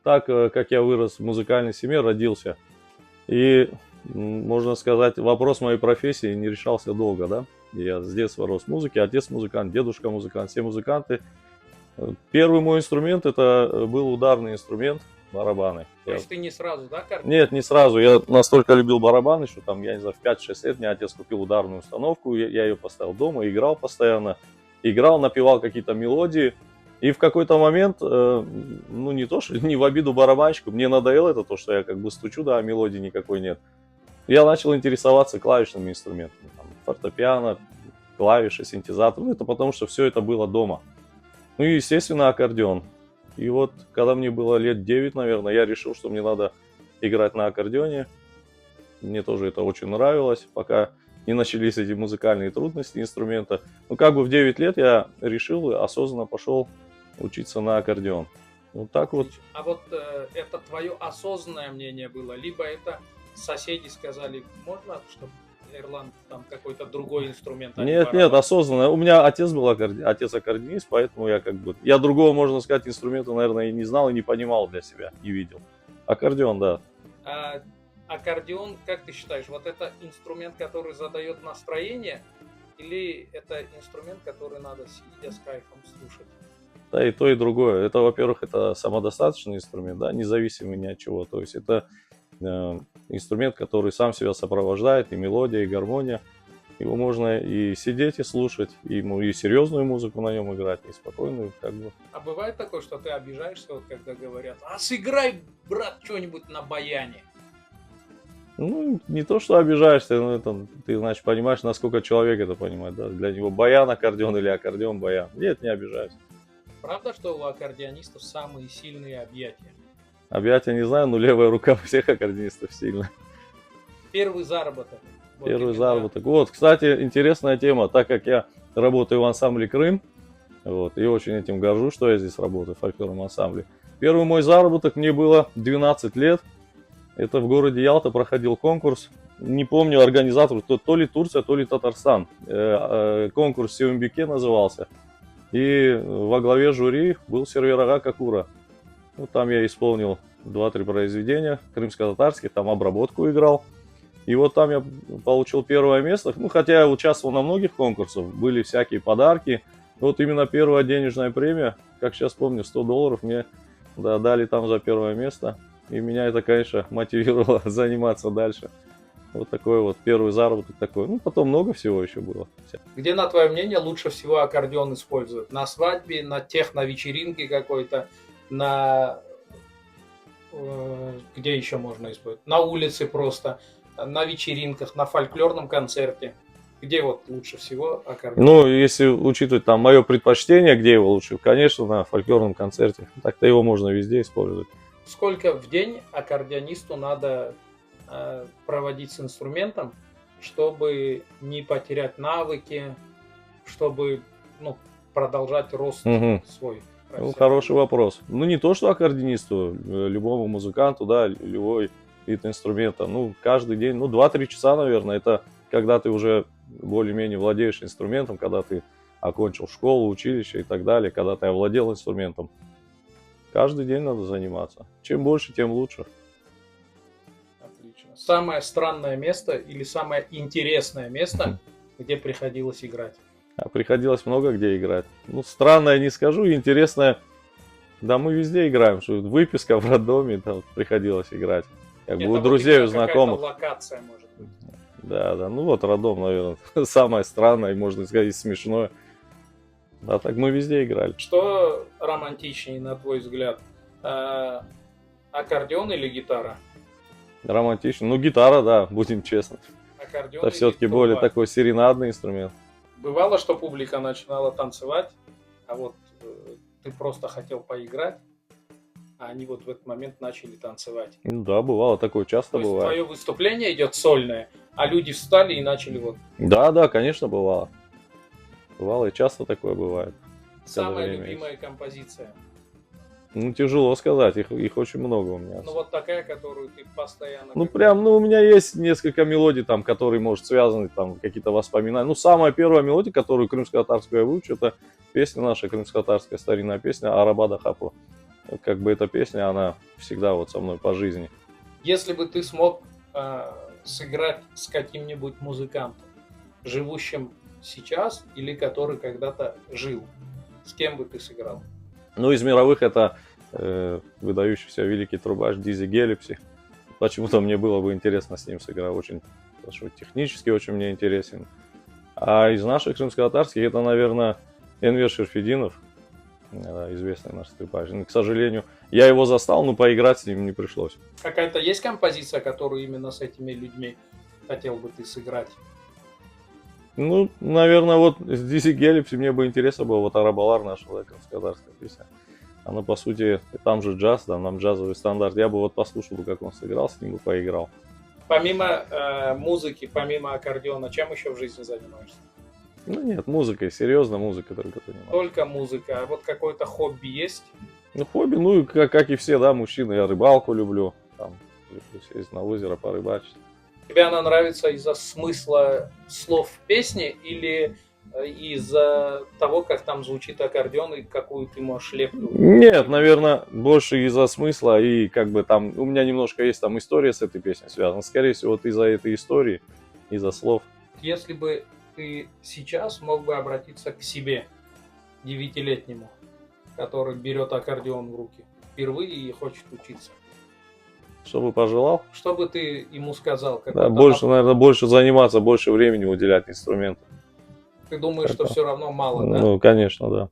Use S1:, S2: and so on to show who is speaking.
S1: так как я вырос в музыкальной семье, родился. И, можно сказать, вопрос моей профессии не решался долго, да. Я с детства рос в музыке, отец музыкант, дедушка музыкант, все музыканты. Первый мой инструмент это был ударный инструмент, барабаны.
S2: То есть ты не сразу, да, аккордеон?
S1: Нет, не сразу. Я настолько любил барабаны, что там, я не знаю, в 5-6 лет мне отец купил ударную установку, я ее поставил дома, играл постоянно. Играл, напевал какие-то мелодии. И в какой-то момент, ну не то, что не в обиду барабанщику, мне надоело это, то, что я как бы стучу, да, а мелодии никакой нет. Я начал интересоваться клавишными инструментами, там, фортепиано, клавиши, синтезатор. Ну, это потому, что все это было дома. Ну и, естественно, аккордеон. И вот, когда мне было лет 9, наверное, я решил, что мне надо играть на аккордеоне. Мне тоже это очень нравилось, пока не начались эти музыкальные трудности инструмента. Ну, как бы в 9 лет я решил, осознанно пошел учиться на аккордеон. Вот так вот.
S2: А вот это твое осознанное мнение было, либо это соседи сказали, можно, чтобы Эрланд там какой-то другой инструмент?
S1: Нет, нет, осознанно. У меня отец был отец аккордеонист, поэтому я как бы... Я другого, можно сказать, инструмента, наверное, и не знал, и не понимал для себя, не видел. Аккордеон, да.
S2: А аккордеон, как ты считаешь, вот это инструмент, который задает настроение, или это инструмент, который надо сидя с кайфом слушать?
S1: Да, и то, и другое. Это, во-первых, это самодостаточный инструмент, да, независимый ни от чего. То есть это инструмент, который сам себя сопровождает, и мелодия, и гармония. Его можно и сидеть, и слушать, и серьезную музыку на нем играть, и спокойную, как бы.
S2: А бывает такое, что ты обижаешься, вот когда говорят, а сыграй, брат, что-нибудь на баяне?
S1: Ну, не то, что обижаешься, но это, ты, значит, понимаешь, насколько человек это понимает, да? Для него баян, аккордеон или аккордеон, баян. Нет, не обижаюсь.
S2: Правда, что у аккордеонистов самые сильные объятия?
S1: Объятия не знаю, но левая рука у всех аккордеонистов сильная.
S2: Первый заработок. Вот
S1: Первый
S2: именно.
S1: заработок. Вот, кстати, интересная тема, так как я работаю в ансамбле «Крым», вот, и очень этим горжусь, что я здесь работаю в фольклорном ансамбле. Первый мой заработок мне было 12 лет. Это в городе Ялта проходил конкурс. Не помню организатор, то ли Турция, то ли Татарстан. Конкурс в Севимбике назывался. И во главе жюри был Сервер-ага Какура. Вот там я исполнил 2-3 произведения крымско-татарских, там обработку играл. И вот там я получил первое место. Ну, хотя я участвовал на многих конкурсах, были всякие подарки. Вот именно первая денежная премия, как сейчас помню, $100 мне дали там за первое место. И меня это, конечно, мотивировало заниматься дальше. Вот такой вот первый заработок такой. Ну, потом много всего еще было.
S2: Где, на твое мнение, лучше всего аккордеон используют? На свадьбе, на техно-вечеринке какой-то, на... Где еще можно использовать? На улице просто, на вечеринках, на фольклорном концерте. Где вот лучше всего аккордеон?
S1: Ну, если учитывать там мое предпочтение, где его лучше, конечно, на фольклорном концерте. Так-то его можно везде использовать.
S2: Сколько в день аккордеонисту надо проводить с инструментом, чтобы не потерять навыки, чтобы продолжать рост свой?
S1: Ну, хороший вопрос. Ну, не то, что аккордеонисту, любому музыканту, да, любой вид инструмента. Ну, каждый день, 2-3 часа, наверное, это когда ты уже более-менее владеешь инструментом, когда ты окончил школу, училище и так далее, когда ты овладел инструментом. Каждый день надо заниматься. Чем больше, тем лучше.
S2: Отлично. Самое странное место или самое интересное место, где приходилось играть?
S1: Приходилось много где играть. Ну, странное не скажу, интересное. Да, мы везде играем. Что выписка в роддоме, там приходилось играть. Как бы у друзей, у знакомых.
S2: Локация может быть.
S1: Да. Ну вот роддом, наверное, самое странное, можно сказать, смешное. А так мы везде играли.
S2: Что романтичнее, на твой взгляд? Аккордеон или гитара?
S1: Романтично. Ну, гитара, да, будем честны.
S2: Аккордеон
S1: это все-таки более такой серенадный инструмент.
S2: Бывало, что публика начинала танцевать, а вот ты просто хотел поиграть, а они вот в этот момент начали танцевать.
S1: Ну да, бывало, такое часто бывает.
S2: Твое выступление идет сольное, а люди встали и начали вот...
S1: Да, конечно, бывало. Бывало, и часто такое бывает.
S2: Самая любимая композиция?
S1: Ну, тяжело сказать, их очень много у меня.
S2: Ну, вот такая, которую ты постоянно...
S1: Ну, прям, у меня есть несколько мелодий, там, которые, может, связаны, там, какие-то воспоминания. Ну, самая первая мелодия, которую крымско-татарскую я выучу, это песня наша, крымско-татарская старинная песня «Арабада Хапо». как бы эта песня, она всегда вот со мной по жизни.
S2: Если бы ты смог сыграть с каким-нибудь музыкантом, живущим сейчас или который когда-то жил, с кем бы ты сыграл?
S1: Ну, из мировых это выдающийся великий трубач Дизи Гелипси. Почему-то мне было бы интересно с ним сыграть, очень, потому что технически очень мне интересен. А из наших крымско-татарских это, наверное, Энвер Шерфединов, известный наш скрипач. Но, к сожалению, я его застал, но поиграть с ним не пришлось.
S2: Какая-то есть композиция, которую именно с этими людьми хотел бы ты сыграть?
S1: Ну, наверное, вот с Дизи Гелипси мне бы интересно было, вот Арабалар наша, да, крымско-татарская песня. Она, по сути, там же джаз, да, нам джазовый стандарт. Я бы вот послушал, как он сыграл, с ним бы поиграл.
S2: Помимо музыки, помимо аккордеона, чем еще в жизни занимаешься?
S1: Ну нет, музыкой, серьезно, музыка только занимаюсь.
S2: Только музыка. А вот какое-то хобби есть?
S1: Ну, хобби, ну, как и все, да, мужчины, я рыбалку люблю, там, люблю сесть на озеро, порыбачить.
S2: Тебе она нравится из-за смысла слов песни или из-за того, как там звучит аккордеон и какую ты можешь лепту?
S1: Нет, наверное, больше из-за смысла и как бы там, у меня немножко есть там история с этой песней связана. Скорее всего, вот из-за этой истории, из-за слов.
S2: Если бы ты сейчас мог бы обратиться к себе, 9-летнему, который берет аккордеон в руки впервые и хочет учиться,
S1: Что бы пожелал?
S2: что бы ты ему сказал?
S1: Да, больше, наверное, больше заниматься, больше времени уделять инструменту.
S2: Ты думаешь, что
S1: Это-
S2: все равно мало, да?
S1: Ну, конечно, да.